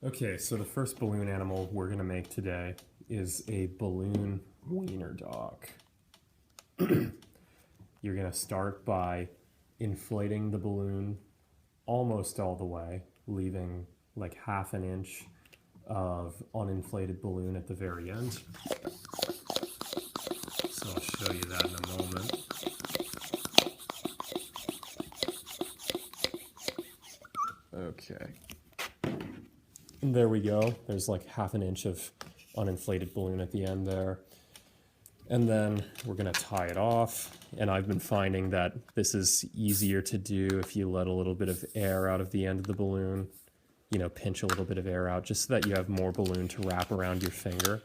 Okay, so the first balloon animal we're going to make today is a balloon wiener dog. You're going to start by inflating the balloon almost all the way, leaving like half an inch of uninflated balloon at the very end. So I'll show you that in a moment. Okay. And there we go. There's like half an inch of uninflated balloon at the end there. And then we're gonna tie it off. And I've been finding that this is easier to do if you let a little bit of air out of the end of the balloon. You know, pinch a little bit of air out just so that you have more balloon to wrap around your finger.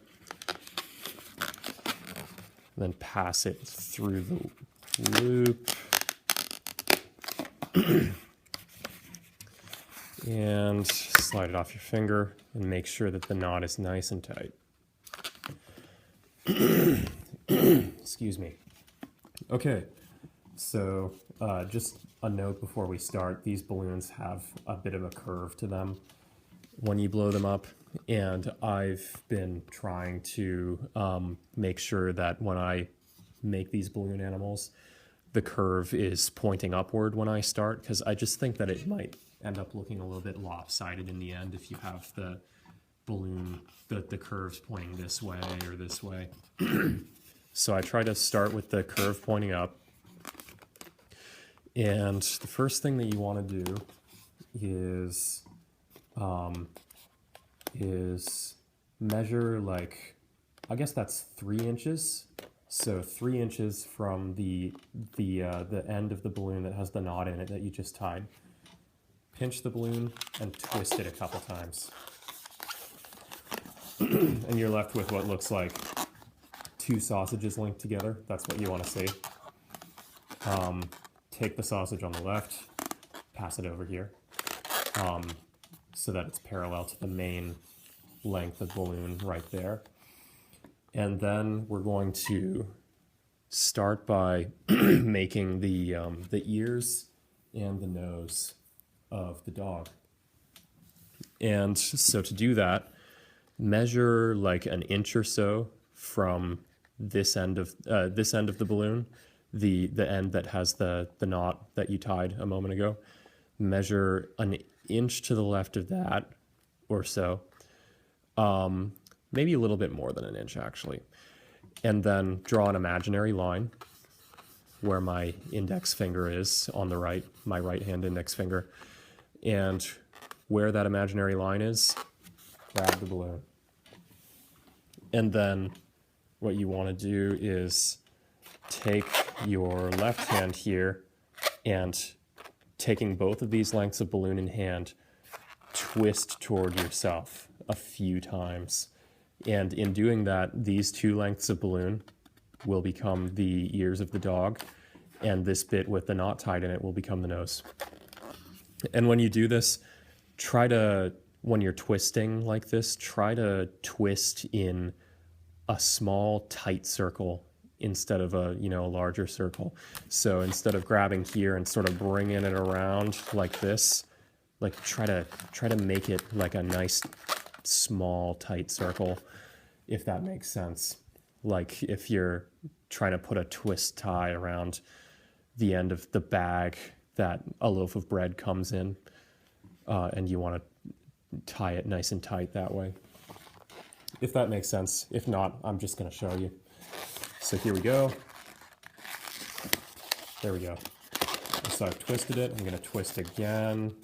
And then pass it through the loop. And slide it off your finger and make sure that the knot is nice and tight. Excuse me. Okay, so just a note before we start, these balloons have a bit of a curve to them when you blow them up, and I've been trying to make sure that when I make these balloon animals, the curve is pointing upward when I start, because I just think that it might end up looking a little bit lopsided in the end if you have the balloon, the curves pointing this way or this way. So I try to start with the curve pointing up. And the first thing that you want to do is measure, like, I guess that's 3 inches. So 3 inches from the end of the balloon that has the knot in it that you just tied. Pinch the balloon and twist it a couple times. And you're left with what looks like 2 sausages linked together. That's what you want to see. Take the sausage on the left, pass it over here, so that it's parallel to the main length of balloon right there. And then we're going to start by making the ears and the nose of the dog. And so to do that, measure like an inch or so from this end of the balloon, the end that has the knot that you tied a moment ago. Measure an inch to the left of that or so, maybe a little bit more than an inch actually, and then draw an imaginary line where my index finger is on the right, my right hand index finger, and where that imaginary line is, grab the balloon. And then what you want to do is take your left hand here and, taking both of these lengths of balloon in hand, twist toward yourself a few times. And in doing that, these 2 lengths of balloon will become the ears of the dog, and this bit with the knot tied in it will become the nose. And when you do this, when you're twisting like this, try to twist in a small, tight circle instead of a larger circle. So instead of grabbing here and sort of bringing it around like this, like try to make it like a nice, small, tight circle, if that makes sense. Like if you're trying to put a twist tie around the end of the bag that a loaf of bread comes in, and you want to tie it nice and tight that way. If that makes sense. If not, I'm just going to show you. So here we go. There we go. So I've twisted it. I'm going to twist again,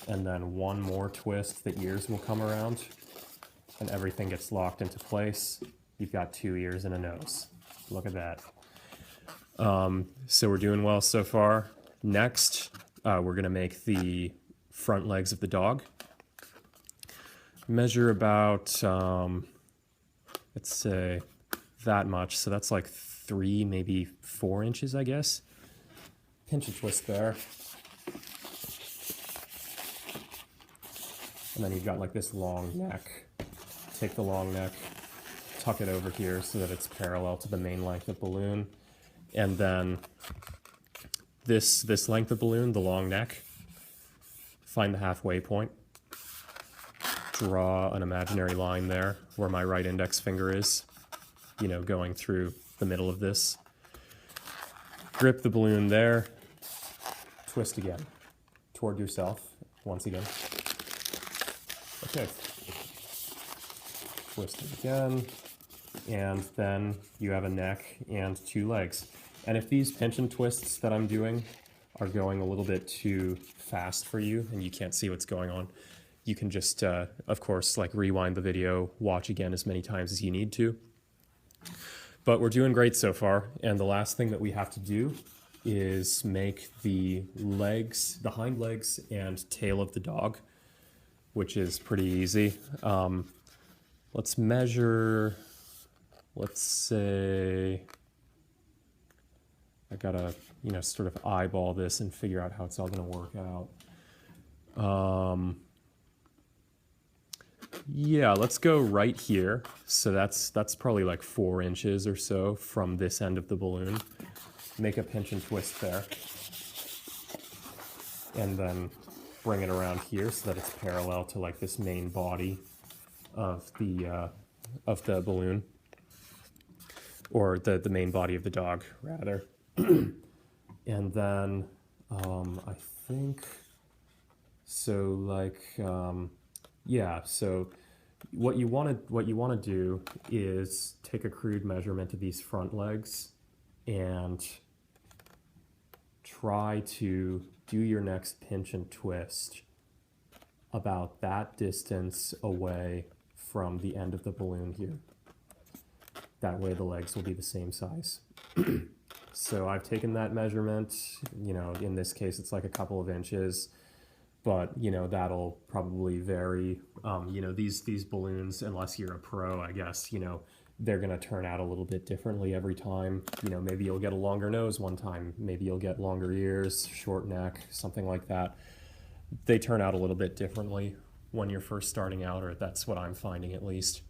and then one more twist. The ears will come around, and everything gets locked into place. You've got 2 ears and a nose. Look at that. So we're doing well so far. Next, we're going to make the front legs of the dog. Measure about, let's say, that much. So that's like 3, maybe 4 inches, I guess. Pinch a twist there. And then you've got like this long neck. Take the long neck, tuck it over here so that it's parallel to the main length of balloon. And then this length of balloon, the long neck, find the halfway point. draw an imaginary line there where my right index finger is, you know, going through the middle of this. Grip the balloon there, twist again toward yourself once again. Okay. Twist it again, and then you have a neck and two legs. And if these pinch and twists that I'm doing are going a little bit too fast for you and you can't see what's going on, you can just, of course, like rewind the video, watch again as many times as you need to. But we're doing great so far, and the last thing that we have to do is make the legs, the hind legs and tail of the dog, which is pretty easy. Let's measure, let's say, I gotta, you know, sort of eyeball this and figure out how it's all gonna work out. Yeah, let's go right here. So that's probably like 4 inches or so from this end of the balloon. Make a pinch and twist there. And then bring it around here so that it's parallel to like this main body of the balloon, or the main body of the dog rather. And then I think so, like yeah, so what you want to do is take a crude measurement of these front legs and try to do your next pinch and twist about that distance away from the end of the balloon here. That way the legs will be the same size. So I've taken that measurement, you know, in this case it's like a couple of inches, but you know, that'll probably vary. You know, these balloons, unless you're a pro, I guess, you know, they're gonna turn out a little bit differently every time. You know, maybe you'll get a longer nose one time, maybe you'll get longer ears, short neck, something like that. They turn out a little bit differently when you're first starting out, or that's what I'm finding at least.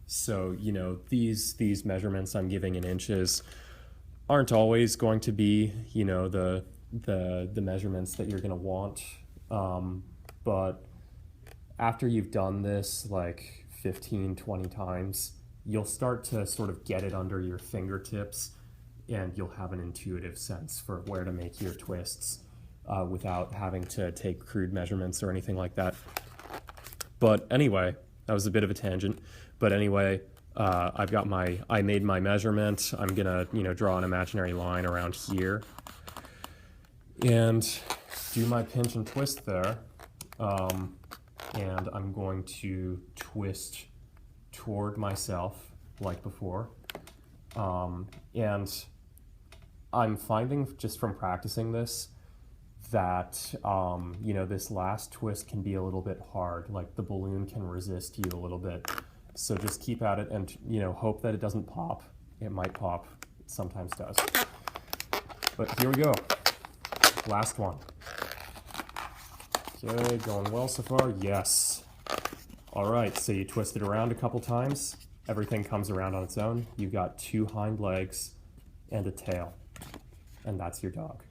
So, you know, these measurements I'm giving in inches aren't always going to be, you know, the measurements that you're going to want. But after you've done this like 15, 20 times, you'll start to sort of get it under your fingertips, and you'll have an intuitive sense for where to make your twists without having to take crude measurements or anything like that. But anyway, that was a bit of a tangent. But anyway, I made my measurement. I'm gonna, you know, draw an imaginary line around here and do my pinch and twist there. And I'm going to twist toward myself like before. And I'm finding just from practicing this that, you know, this last twist can be a little bit hard. Like the balloon can resist you a little bit. So just keep at it and, you know, hope that it doesn't pop. It might pop. It sometimes does. But here we go. Last one. Okay, going well so far. Yes. All right, so you twist it around a couple times. Everything comes around on its own. You've got 2 hind legs and a tail. And that's your dog.